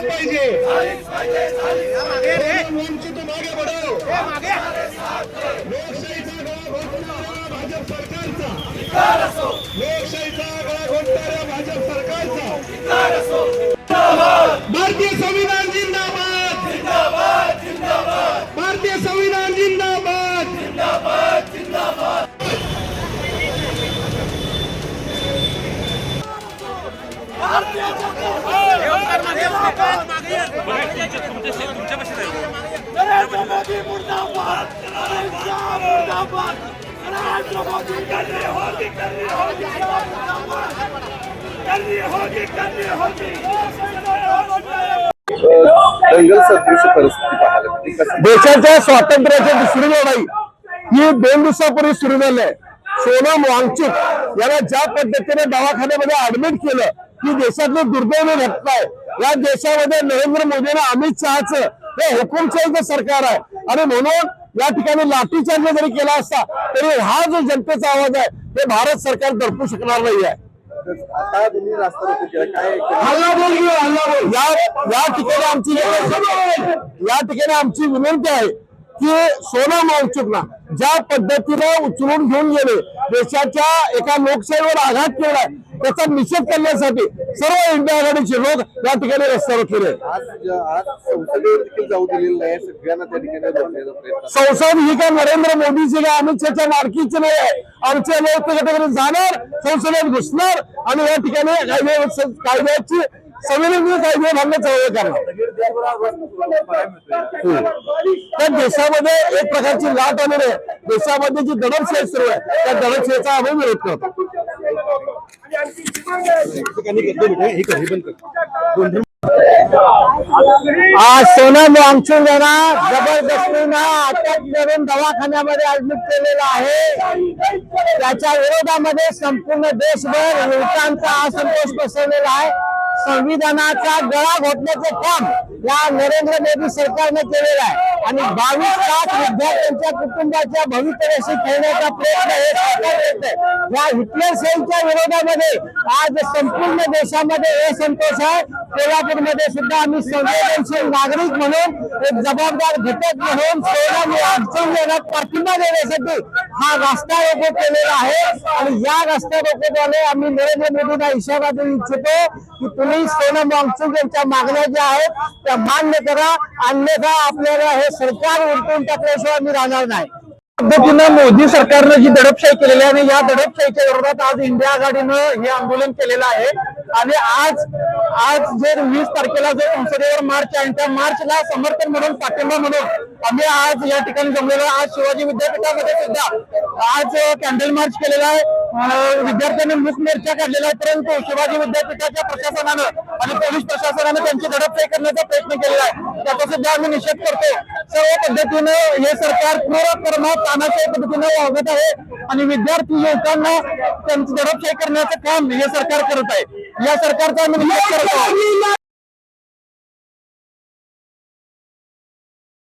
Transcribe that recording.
पाहिजे। वंचित मागे बढाओ। लोकशाहीचा गळा घोटणाऱ्या भाजप सरकारचा लोकशाहीचा गळा घोटणाऱ्या भाजप सरकारचा भारतीय संविधान जिंदाबाद जिंदाबाद जिंदाबाद भारतीय संविधान जिंदाबाद जिंदाबाद जिंदाबाद। नरेंद्र मोदी मुर्दाबाद मुर्दाबाद नरेंद्र मोदी करनी होगी दंगल सदृश परिस्थिती पाहायला मिळते। देशाच्या स्वातंत्र्याची दुसरी लढाई ही 2 दिवसापूर्वी सुरू झाली आहे। सोनम वांगचुक याला ज्या पद्धतीने दवाखान्यामध्ये ऍडमिट केलं ही देशातली दुर्दैवी घटना आहे। या देशामध्ये नरेंद्र मोदी आणि अमित शहाचं हे हुकुमशाहीचं सरकार आहे आणि म्हणून या ठिकाणी लाठीचार्ज जरी केला असता तरी हा जो जनतेचा आवाज आहे ते भारत सरकार दडपू शकणार नाही आहे। आता तुम्ही रास्ता रोको केला काय या ठिकाणी आमची विनंती आहे की सोनम वांगचुकला ज्या पद्धतीने उचलून घेऊन गेले देशाच्या एका लोकशाहीवर आघात केलाय त्याचा निषेध करण्यासाठी सर्व इंडिया आघाडीचे लोक या ठिकाणी रस्त्यावर केले। आज संसदेवर देखील जाऊ दिलेलं नाही, सगळ्यांना त्या ठिकाणी रोखण्याचा प्रयत्न। संसद ही काय नरेंद्र मोदीची काय अमित शहाच्या मालकीची नाही आहे। आमचे लोक त्या ठिकाणी जाणार, संसदेत घुसणार आणि या ठिकाणी कायद्याची संविधानिक कायदे भंग करणार। त्या देशामध्ये एक प्रकारची लाट आलेली आहे। देशामध्ये जी दडपशाही सुरू आहे त्या दडपशाहीचा आम्ही विरोध करतो। आज सोनम वांगचुक यांना जबरदस्तीनं अटक करून दवाखान्यामध्ये ऍडमिट केलेला आहे। त्याच्या विरोधामध्ये संपूर्ण देशभर युवकांचा असंतोष पसरलेला आहे। संविधानाचा गळा घोटण्याचं काम या नरेंद्र मोदी सरकारने केलेलं आहे आणि 22 लाख विद्यार्थ्यांच्या कुटुंबाच्या भवितव्याशी खेळण्याचा प्रयत्न हे सरकार करत आहे। या हिटलरशाहीच्या विरोधामध्ये आज संपूर्ण देशामध्ये असंतोष आहे। कोल्हापूरमध्ये सुद्धा आम्ही संवेदनशील नागरिक म्हणून एक जबाबदार घटक म्हणून सोनम वांगचुक यांना पाठिंबा देण्यासाठी हा रस्ता रोको केलेला आहे आणि या रस्ता रोकोद्वारे आम्ही नरेंद्र मोदींना इशारा देऊ इच्छितो की तुम्ही सोनम वांगचुक यांच्या मागण्या ज्या आहेत त्या मान्य करा, अन्यथा आपल्याला हे सरकार उलटून टाकल्याशिवाय आम्ही राहणार नाही। पद्धतीनं मोदी सरकारनं जी दडपशाही केलेली आहे आणि या दडपशाहीच्या विरोधात आज इंडिया आघाडीनं हे आंदोलन केलेलं आहे आणि आज जे 20 तारखेला जो संसदेवर मार्च आहे त्या मार्चला समर्थन म्हणून पाठिंबा म्हणून आम्ही आज या ठिकाणी जमलेलो आज शिवाजी विद्यापीठामध्ये सुद्धा आज कॅन्डल मार्च केलेला आहे। विद्यार्थ्यांनी मूक मोर्चा काढलेला आहे परंतु शिवाजी विद्यापीठाच्या प्रशासनानं आणि पोलीस प्रशासनानं त्यांची दडपशाही करण्याचा प्रयत्न केलेला आहे त्याचा सुद्धा आम्ही निषेध करतो। सर्व पद्धतीनं हे सरकार क्रूर कर्म तानाशाही पद्धतीने वागत आहे आणि विद्यार्थी युवकांना त्यांची दडपशाही करण्याचं काम हे सरकार करत आहे। या सरकारचा आम्ही निषेध करतो।